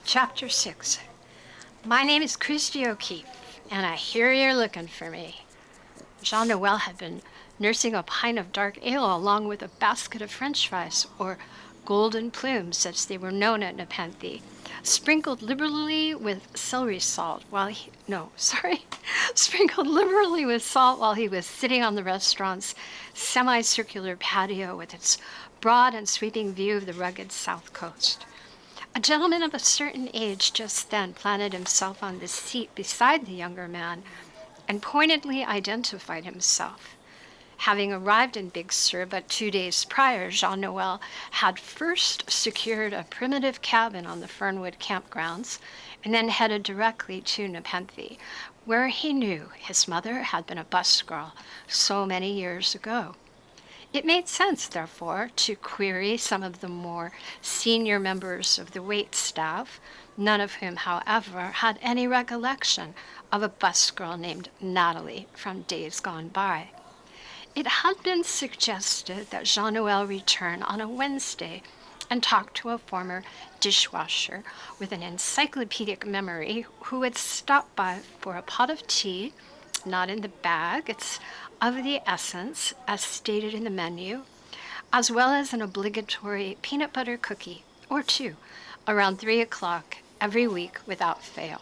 Chapter 6. My name is Christy O'Keefe, and I hear you're looking for me. Jean Noel had been nursing a pint of dark ale along with a basket of French fries, or golden plumes as they were known at Nepenthe, sprinkled liberally with celery salt while he, no, sorry, sprinkled liberally with salt while he was sitting on the restaurant's semicircular patio with its broad and sweeping view of the rugged south coast. A gentleman of a certain age just then planted himself on the seat beside the younger man and pointedly identified himself. Having arrived in Big Sur but 2 days prior, Jean Noel had first secured a primitive cabin on the Fernwood campgrounds and then headed directly to Nepenthe, where he knew his mother had been a bus girl so many years ago. It made sense, therefore, to query some of the more senior members of the wait staff, none of whom, however, had any recollection of a bus girl named Natalie from days gone by. It had been suggested that Jean Noel return on a Wednesday and talk to a former dishwasher with an encyclopedic memory who would stop by for a pot of tea, not in the bag, it's of the essence, as stated in the menu, as well as an obligatory peanut butter cookie or two around 3 o'clock every week without fail.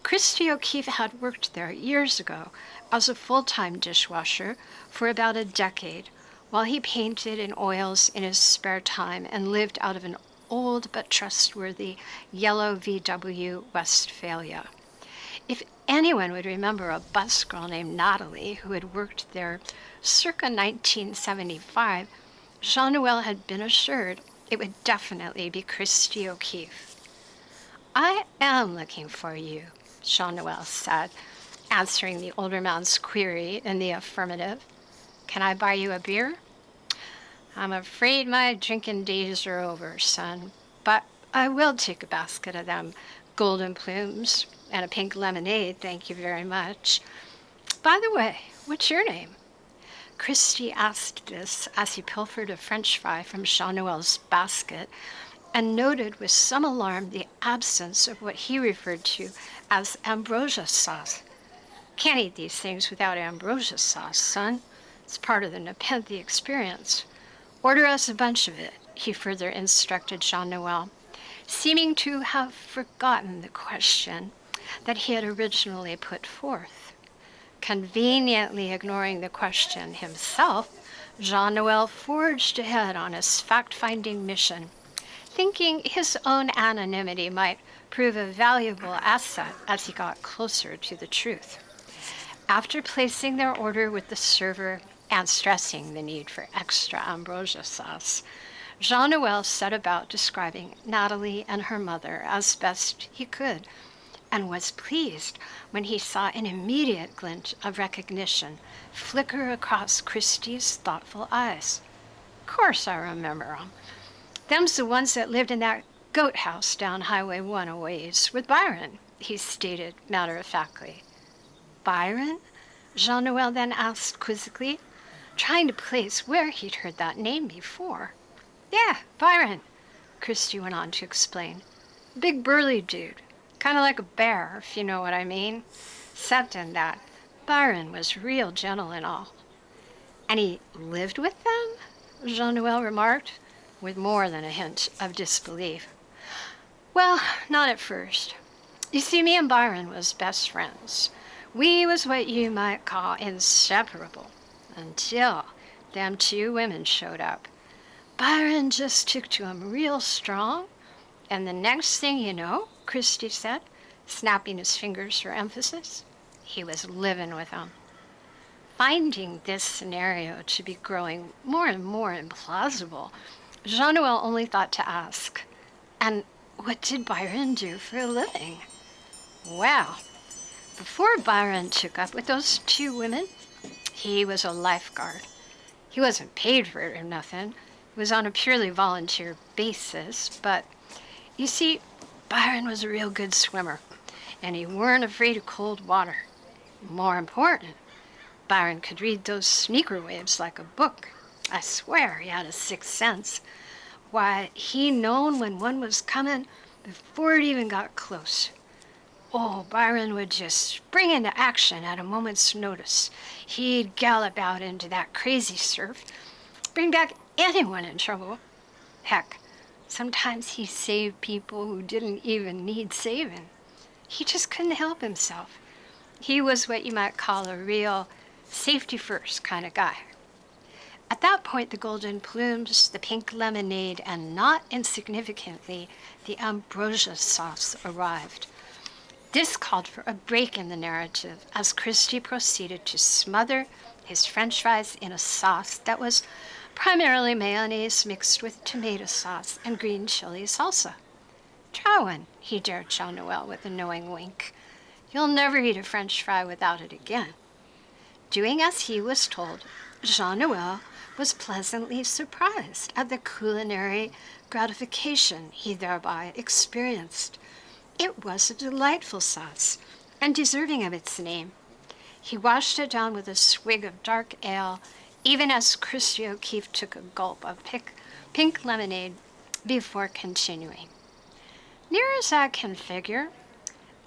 Christy O'Keefe had worked there years ago as a full-time dishwasher for about a decade while he painted in oils in his spare time and lived out of an old but trustworthy yellow VW Westphalia. If anyone would remember a bus girl named Natalie who had worked there circa 1975, Jean Noel had been assured it would definitely be Christy O'Keefe. "I am looking for you," Jean Noel said, answering the older man's query in the affirmative. "Can I buy you a beer?" "I'm afraid my drinking days are over, son, but I will take a basket of them golden plumes and a pink lemonade, thank you very much. By the way, what's your name?" Christy asked this as he pilfered a French fry from Jean Noel's basket and noted with some alarm the absence of what he referred to as ambrosia sauce. "Can't eat these things without ambrosia sauce, son. It's part of the Nepenthe experience. Order us a bunch of it," he further instructed Jean Noel, seeming to have forgotten the question that he had originally put forth. Conveniently ignoring the question himself, Jean Noel forged ahead on his fact-finding mission, thinking his own anonymity might prove a valuable asset as he got closer to the truth. After placing their order with the server and stressing the need for extra ambrosia sauce, Jean Noel set about describing Natalie and her mother as best he could, and was pleased when he saw an immediate glint of recognition flicker across Christy's thoughtful eyes. "Course I remember 'em. Them's the ones that lived in that goat house down Highway 1 a ways with Byron," he stated matter-of-factly. "Byron?" Jean Noel then asked quizzically, trying to place where he'd heard that name before. "Yeah, Byron," Christy went on to explain. "Big burly dude. Kind of like a bear, if you know what I mean. Except in that Byron was real gentle and all." "And he lived with them?" Jean Noel remarked, with more than a hint of disbelief. "Well, not at first. You see, me and Byron was best friends. We was what you might call inseparable, until them two women showed up. Byron just took to 'em real strong, and the next thing you know," Christy said, snapping his fingers for emphasis, "he was living with 'em." Finding this scenario to be growing more and more implausible, Jean Noel only thought to ask, "And what did Byron do for a living?" "Well, before Byron took up with those two women, he was a lifeguard. He wasn't paid for it or nothing. It was on a purely volunteer basis, but you see, Byron was a real good swimmer, and he weren't afraid of cold water. More important, Byron could read those sneaker waves like a book. I swear he had a sixth sense. Why, he known when one was coming before it even got close. Oh, Byron would just spring into action at a moment's notice. He'd gallop out into that crazy surf, bring back anyone in trouble. Heck, sometimes he saved people who didn't even need saving. He just couldn't help himself. He was what you might call a real safety first kind of guy. At that point, the golden plumes, the pink lemonade, and not insignificantly, the ambrosia sauce arrived. This called for a break in the narrative as Christie proceeded to smother his french fries in a sauce that was primarily mayonnaise mixed with tomato sauce and green chili salsa. Try one, he dared Jean Noel with a knowing wink. You'll never eat a french fry without it again. Doing as he was told, Jean Noel was pleasantly surprised at the culinary gratification he thereby experienced. It was a delightful sauce, and deserving of its name. He washed it down with a swig of dark ale, even as Christie O'Keefe took a gulp of pink lemonade before continuing. Near as I can figure,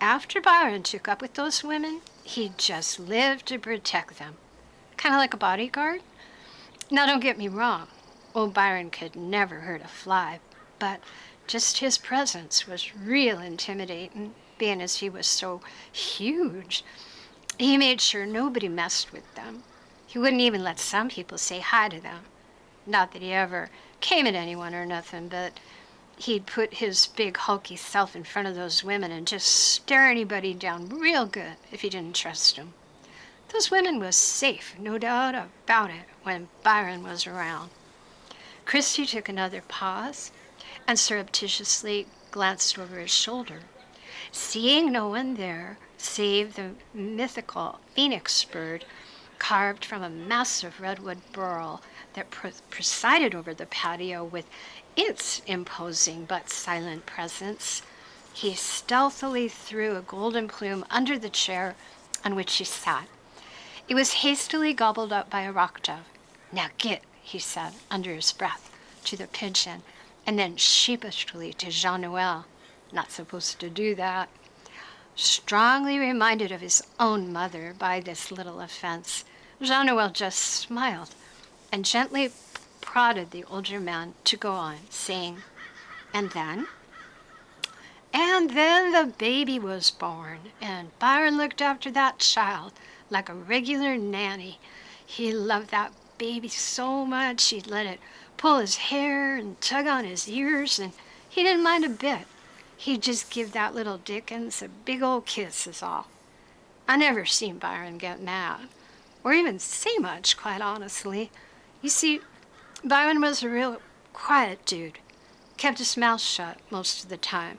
after Byron took up with those women, he just lived to protect them. Kind of like a bodyguard. Now, don't get me wrong. Old Byron could never hurt a fly, but just his presence was real intimidating, being as he was so huge. He made sure nobody messed with them. He wouldn't even let some people say hi to them. Not that he ever came at anyone or nothing, but he'd put his big hulky self in front of those women and just stare anybody down real good if he didn't trust them. Those women was safe, no doubt about it, when Byron was around. Christie took another pause and surreptitiously glanced over his shoulder. Seeing no one there save the mythical phoenix bird carved from a massive redwood burl that presided over the patio with its imposing but silent presence, he stealthily threw a golden plume under the chair on which she sat. It was hastily gobbled up by a rock dove. "Now get," he said under his breath to the pigeon, and then sheepishly to Jean Noel. Not supposed to do that. Strongly reminded of his own mother by this little offense, Jean Noel just smiled and gently prodded the older man to go on, saying, "And then?" "And then the baby was born, and Byron looked after that child like a regular nanny. He loved that baby so much he'd let it pull his hair and tug on his ears, and he didn't mind a bit. He'd just give that little Dickens a big old kiss is all. I never seen Byron get mad, or even say much, quite honestly. You see, Byron was a real quiet dude, kept his mouth shut most of the time.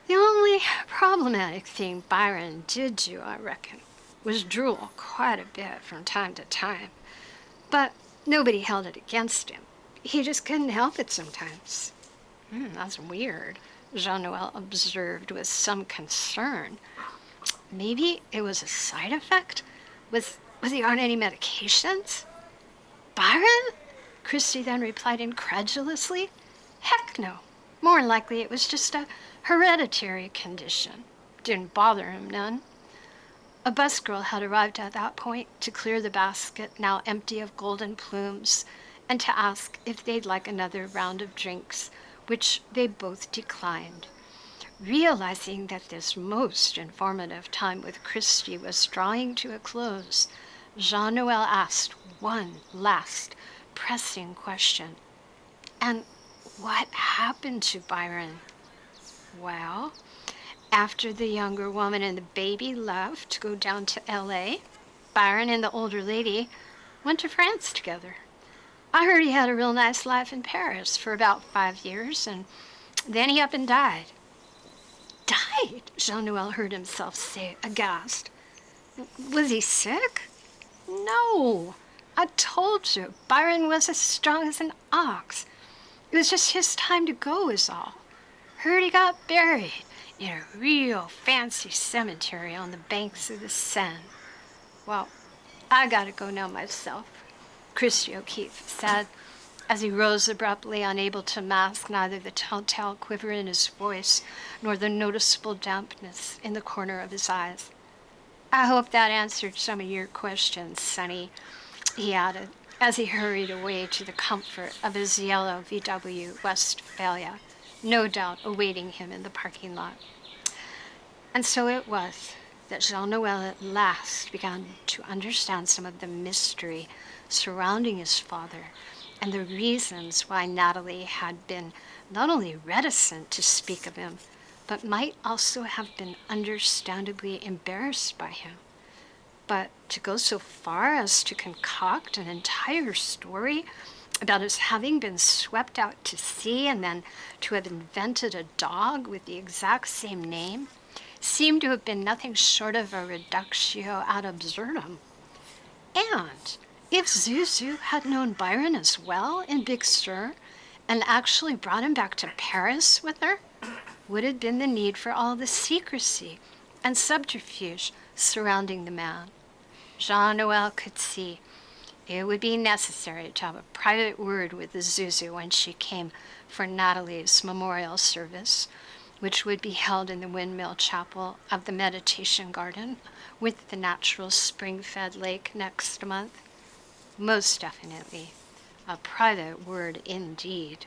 The only problematic thing Byron did do, I reckon, was drool quite a bit from time to time. But nobody held it against him. He just couldn't help it sometimes." That's weird," Jean Noel observed with some concern. "Maybe it was a side effect? Was he on any medications?" "Byron?" Christie then replied incredulously. "Heck no. More likely it was just a hereditary condition. Didn't bother him none." A busgirl had arrived at that point to clear the basket, now empty of golden plumes, and to ask if they'd like another round of drinks, which they both declined. Realizing that this most informative time with Christie was drawing to a close, Jean Noel asked one last pressing question. "And what happened to Byron?" "Well, after the younger woman and the baby left to go down to L.A., Byron and the older lady went to France together. I heard he had a real nice life in Paris for about 5 years, and then he up and died." "Died?" Jean Noel heard himself say, aghast. "Was he sick?" "No. I told you, Byron was as strong as an ox. It was just his time to go is all. Heard he got buried in a real fancy cemetery on the banks of the Seine. Well, I gotta go now myself," Christie O'Keefe said, as he rose abruptly, unable to mask neither the telltale quiver in his voice nor the noticeable dampness in the corner of his eyes. I hope that answered some of your questions, Sonny, he added, as he hurried away to the comfort of his yellow VW Westphalia, no doubt awaiting him in the parking lot. And so it was that Jean-Noel at last began to understand some of the mystery surrounding his father and the reasons why Natalie had been not only reticent to speak of him, but might also have been understandably embarrassed by him. But to go so far as to concoct an entire story about his having been swept out to sea and then to have invented a dog with the exact same name seemed to have been nothing short of a reductio ad absurdum. And if Zuzu had known Byron as well in Big Sur and actually brought him back to Paris with her, would have been the need for all the secrecy and subterfuge surrounding the man? Jean-Noel could see it would be necessary to have a private word with the Zuzu when she came for Natalie's memorial service, which would be held in the windmill chapel of the meditation garden with the natural spring-fed lake next month. Most definitely, a private word indeed.